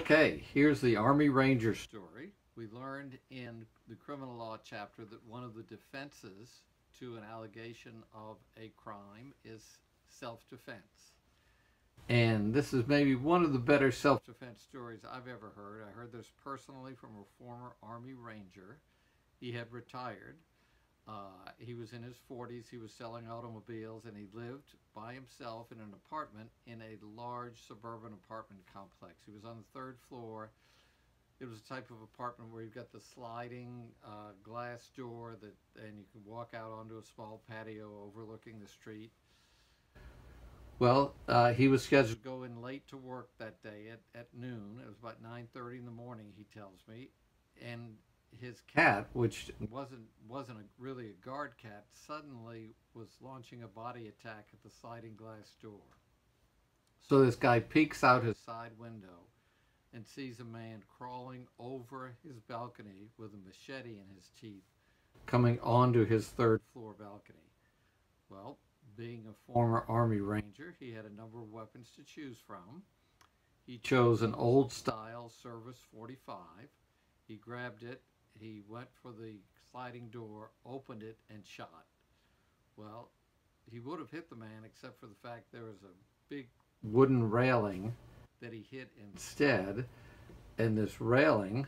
Okay, here's the Army Ranger story. We learned in the criminal law chapter that one of the defenses to an allegation of a crime is self-defense. And this is maybe one of the better self-defense stories I've ever heard. I heard this personally from a former Army Ranger. He had retired. He was in his 40s. He was selling automobiles, and he lived by himself in an apartment in a large suburban apartment complex. He was on the third floor. It was a type of apartment where you've got the sliding glass door and you can walk out onto a small patio overlooking the street. Well, he was scheduled to go in late to work that day at noon. It was about 9:30 in the morning, he tells me, and his cat, which wasn't really a guard cat, suddenly was launching a body attack at the sliding glass door. So this guy peeks out his side window and sees a man crawling over his balcony with a machete in his teeth, coming onto his third floor balcony. Well, being a former Army Ranger, he had a number of weapons to choose from. He chose an old style Service 45. He grabbed it. He went for the sliding door, opened it, and shot. Well, he would have hit the man except for the fact there was a big wooden railing that he hit instead, and this railing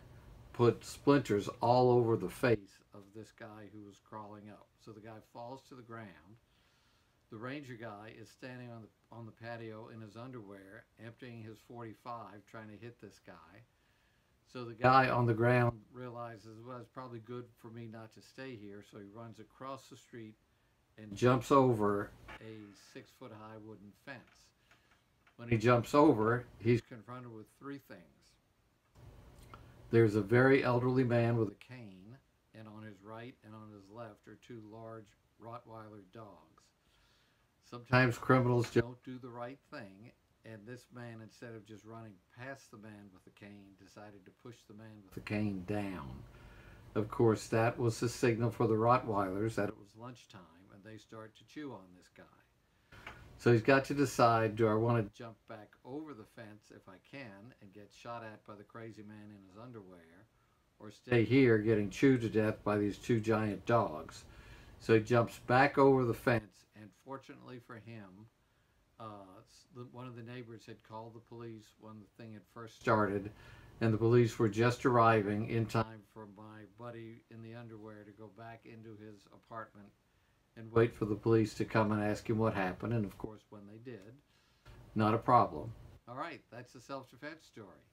put splinters all over the face of this guy who was crawling up. So the guy falls to the ground. The Ranger guy is standing on the patio in his underwear, emptying his 45, trying to hit this guy. So the guy on the ground realizes, well, it's probably good for me not to stay here. So he runs across the street and jumps over a 6-foot-high wooden fence. When he jumps over, he's confronted with three things. There's a very elderly man with a cane, and on his right and on his left are two large Rottweiler dogs. Sometimes criminals don't do the right thing, and this man, instead of just running past the man with the cane, decided to push the man with the cane down. Of course, that was the signal for the Rottweilers that it was lunchtime, and they start to chew on this guy. So he's got to decide, do I want to jump back over the fence if I can and get shot at by the crazy man in his underwear, or stay here getting chewed to death by these two giant dogs? So he jumps back over the fence, and fortunately for him, one of the neighbors had called the police when the thing had first started, and the police were just arriving in time for my buddy in the underwear to go back into his apartment and wait for the police to come and ask him what happened. And of course, when they did, not a problem. All right, that's the self-defense story.